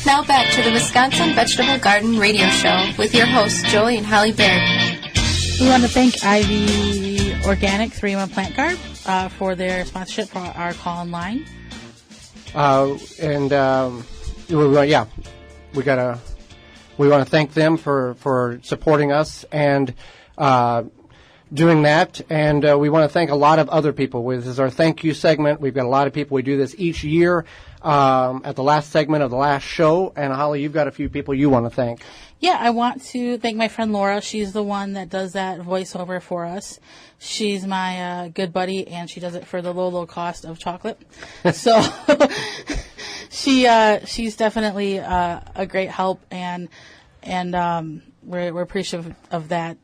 Now back to the Wisconsin Vegetable Garden Radio Show with your hosts, Joey and Holly Baird. We want to thank Ivy Organic 3-in-1 Plant Guard for their sponsorship for our call-in line. We want to thank them for supporting us and doing that, and we want to thank a lot of other people. This is our thank you segment. We've got a lot of people. We do this each year at the last segment of the last show, and Holly, you've got a few people you want to thank. Yeah, I want to thank my friend Laura. She's the one that does that voiceover for us. She's my good buddy, and she does it for the low cost of chocolate. So she's definitely a great help, and we're appreciative of that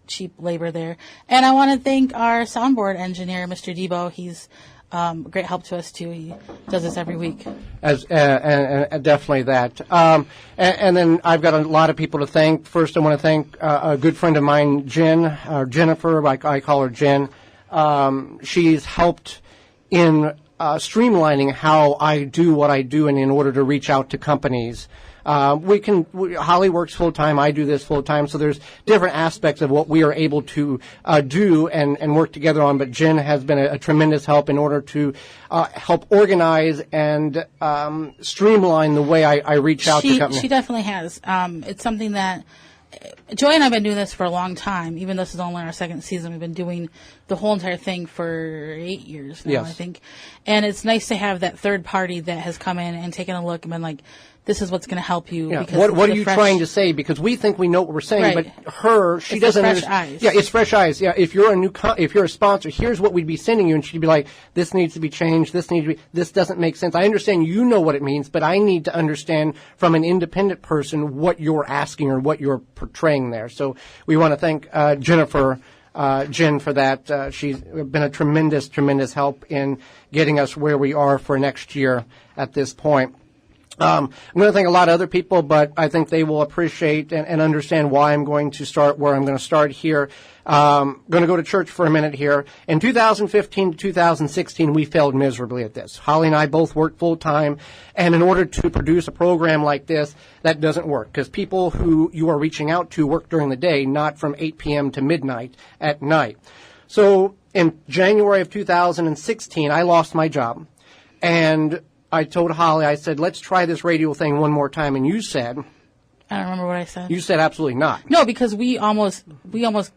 cheap labor there. And I want to thank our soundboard engineer, Mr. Debo. He's a great help to us too. He does this every week. And definitely that. And then I've got a lot of people to thank. First, I want to thank a good friend of mine, Jen, or Jennifer, like I call her Jen. She's helped in streamlining how I do what I do, and in order to reach out to companies. Holly works full time. I do this full time. So there's different aspects of what we are able to do and work together on. But Jen has been a tremendous help in order to help organize and streamline the way I reach out to companies. She definitely has. It's something that Joy and I have been doing this for a long time. Even though this is only our second season, we've been doing the whole entire thing for 8 years now, yes. I think. And it's nice to have that third party that has come in and taken a look and been like, this is what's going to help you. Yeah. What are you trying to say? Because we think we know what we're saying, right. But she doesn't understand. Eyes. Yeah, it's fresh eyes. Yeah, if you're if you're a sponsor, here's what we'd be sending you, and she'd be like, this needs to be changed. This doesn't make sense. I understand you know what it means, but I need to understand from an independent person what you're asking or what you're portraying there. So we want to thank Jen for that. She's been a tremendous help in getting us where we are for next year at this point. I'm going to thank a lot of other people, but I think they will appreciate and understand why I'm going to start where I'm going to start here. Going to go to church for a minute here. In 2015 to 2016, we failed miserably at this. Holly and I both worked full time, and in order to produce a program like this, that doesn't work because people who you are reaching out to work during the day, not from 8 p.m. to midnight at night. So in January of 2016, I lost my job, and I told Holly, I said, let's try this radio thing one more time. And you said, I don't remember what I said. You said absolutely not. No, because we almost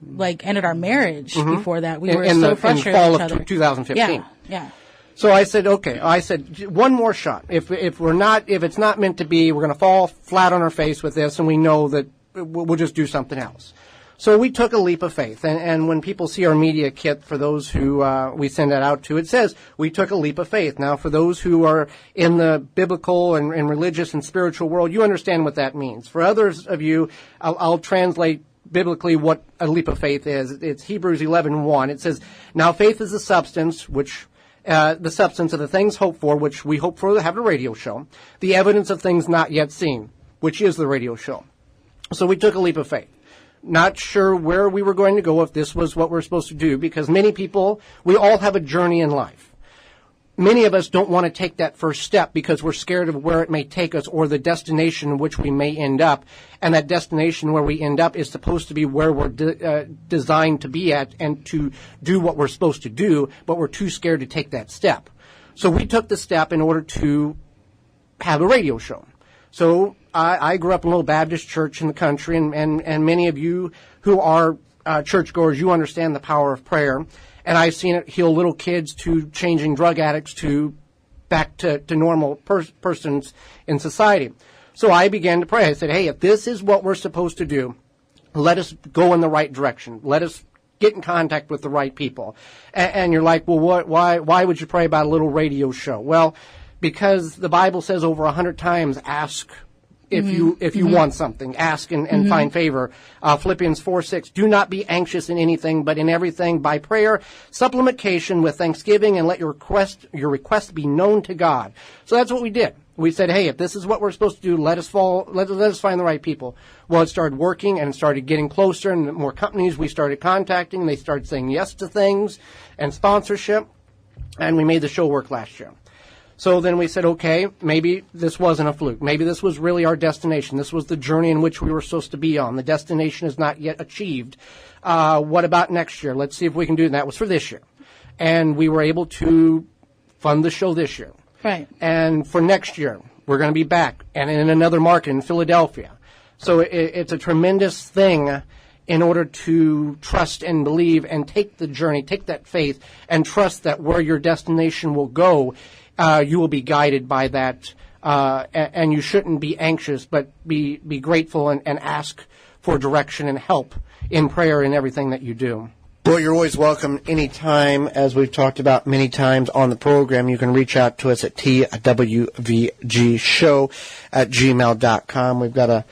like ended our marriage before that. We were so frustrated in fall with each other. Of 2015. Yeah. So I said, okay. I said, one more shot. If it's not meant to be, we're going to fall flat on our face with this, and we know that we'll just do something else. So we took a leap of faith, and when people see our media kit, for those who we send that out to, it says we took a leap of faith. Now, for those who are in the biblical and religious and spiritual world, you understand what that means. For others of you, I'll translate biblically what a leap of faith is. It's Hebrews 11:1. It says, "Now faith is the substance of the things hoped for, which we hope for to have a radio show, the evidence of things not yet seen," which is the radio show. So we took a leap of faith. Not sure where we were going to go, if this was what we're supposed to do, because many people, we all have a journey in life. Many of us don't want to take that first step because we're scared of where it may take us or the destination in which we may end up. And that destination where we end up is supposed to be where we're designed to be at and to do what we're supposed to do, but we're too scared to take that step. So we took the step in order to have a radio show. So I grew up in a little Baptist church in the country, and many of you who are churchgoers, you understand the power of prayer. And I've seen it heal little kids to changing drug addicts to back to normal persons in society. So I began to pray. I said, hey, if this is what we're supposed to do, let us go in the right direction. Let us get in contact with the right people. And you're like, well, why would you pray about a little radio show? Well, because the Bible says over 100 times, ask if you want something. Ask and find favor. Philippians 4:6, do not be anxious in anything, but in everything by prayer, supplication with thanksgiving, and let your request be known to God. So that's what we did. We said, hey, if this is what we're supposed to do, let us find the right people. Well, it started working and started getting closer, and more companies we started contacting, and they started saying yes to things and sponsorship, and we made the show work last year. So then we said, okay, maybe this wasn't a fluke. Maybe this was really our destination. This was the journey in which we were supposed to be on. The destination is not yet achieved. What about next year? Let's see if we can do that. That was for this year. And we were able to fund the show this year. Right. And for next year, we're going to be back and in another market in Philadelphia. So it's a tremendous thing in order to trust and believe and take the journey, take that faith, and trust that where your destination will go, you will be guided by that, and you shouldn't be anxious, but be grateful and ask for direction and help in prayer in everything that you do. Well, you're always welcome anytime. As we've talked about many times on the program, you can reach out to us at twvgshow@gmail.com. We've got a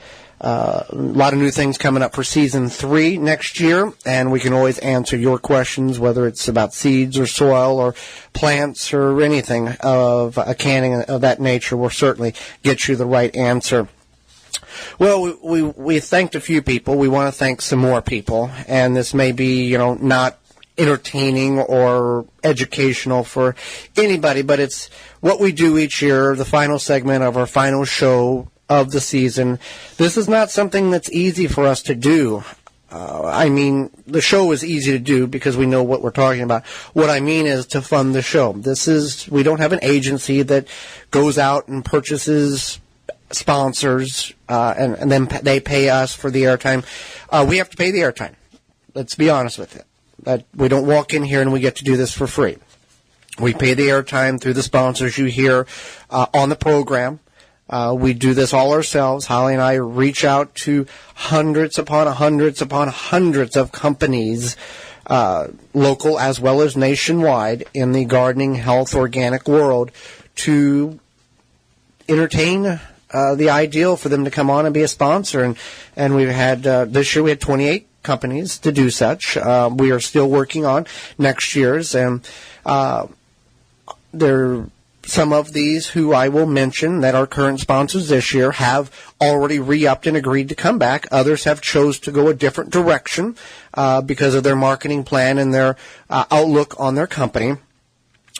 lot of new things coming up for Season 3 next year, and we can always answer your questions, whether it's about seeds or soil or plants or anything of a canning of that nature. We'll certainly get you the right answer. Well, we thanked a few people. We want to thank some more people, and this may be, not entertaining or educational for anybody, but it's what we do each year, the final segment of our final show of the season. This is not something that's easy for us to do. The show is easy to do because we know what we're talking about. What I mean is to fund the show. We don't have an agency that goes out and purchases sponsors, and then they pay us for the airtime. We have to pay the airtime. Let's be honest with it. We don't walk in here and we get to do this for free. We pay the airtime through the sponsors you hear on the program. We do this all ourselves. Holly and I reach out to hundreds upon hundreds upon hundreds of companies, local as well as nationwide, in the gardening, health, organic world, to entertain the ideal for them to come on and be a sponsor. And we've had, this year we had 28 companies to do such. We are still working on next year's, and some of these who I will mention that are current sponsors this year have already re-upped and agreed to come back. Others have chose to go a different direction because of their marketing plan and their outlook on their company.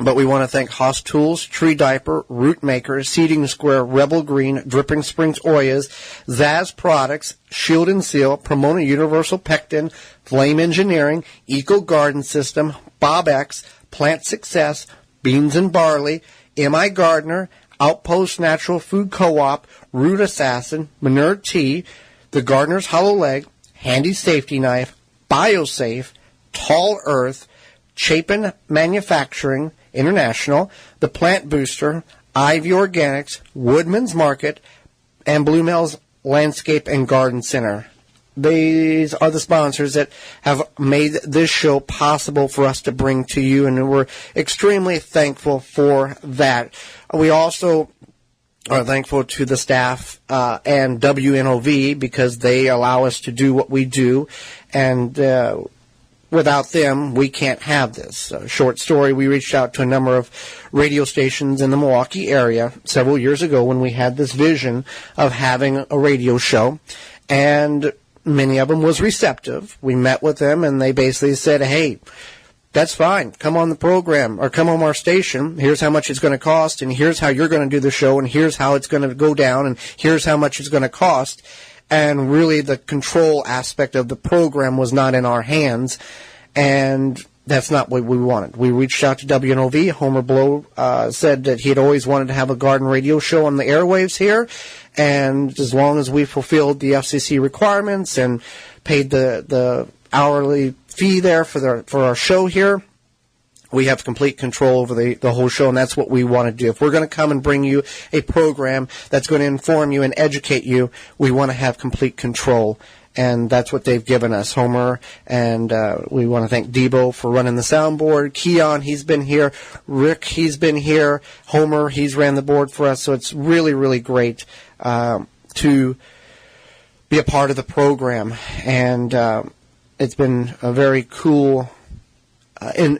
But we want to thank Haas Tools, Tree Diaper, Root Maker, Seeding Square, Rebel Green, Dripping Springs Oyas, Zaz Products, Shield and Seal, Pomona Universal Pectin, Flame Engineering, Eco Garden System, Bob X, Plant Success, Beans and Barley, M.I. Gardner, Outpost Natural Food Co-op, Root Assassin, Manure Tea, The Gardener's Hollow Leg, Handy Safety Knife, BioSafe, Tall Earth, Chapin Manufacturing International, The Plant Booster, Ivy Organics, Woodman's Market, and Blue Mills Landscape and Garden Center. These are the sponsors that have made this show possible for us to bring to you, and we're extremely thankful for that. We also are thankful to the staff and WNOV because they allow us to do what we do, and without them, we can't have this. Short story, we reached out to a number of radio stations in the Milwaukee area several years ago when we had this vision of having a radio show, and many of them was receptive. We met with them, and they basically said, hey, that's fine. Come on the program or come on our station. Here's how much it's going to cost, and here's how you're going to do the show, and here's how it's going to go down, and here's how much it's going to cost. And really the control aspect of the program was not in our hands, and that's not what we wanted. We reached out to WNOV. Homer Blow said that he had always wanted to have a garden radio show on the airwaves here, and as long as we fulfilled the FCC requirements and paid the hourly fee there for our show here, we have complete control over the whole show, and that's what we want to do. If we're going to come and bring you a program that's going to inform you and educate you, we want to have complete control, and that's what they've given us, Homer, and we want to thank Debo for running the soundboard. Keon, he's been here. Rick, he's been here. Homer, he's ran the board for us, so it's really, really great to be a part of the program, and it's been a very cool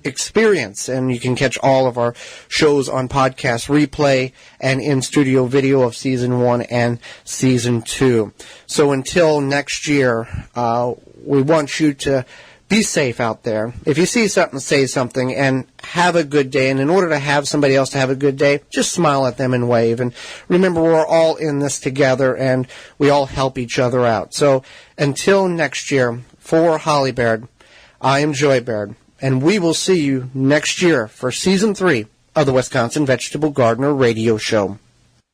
experience, and you can catch all of our shows on podcast replay and in-studio video of Season 1 and Season 2. So until next year, we want you to be safe out there. If you see something, say something, and have a good day. And in order to have somebody else to have a good day, just smile at them and wave. And remember, we're all in this together, and we all help each other out. So until next year, for Holly Baird, I am Joy Baird, and we will see you next year for Season 3 of the Wisconsin Vegetable Gardener Radio Show.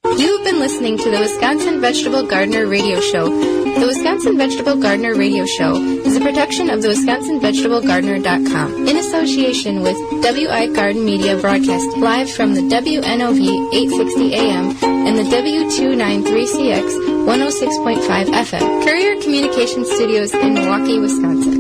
You've been listening to the Wisconsin Vegetable Gardener Radio Show. The Wisconsin Vegetable Gardener Radio Show is a production of the WisconsinVegetableGardener.com in association with WI Garden Media, broadcast live from the WNOV 860 AM and the W293CX 106.5 FM Courier Communication Studios in Milwaukee, Wisconsin.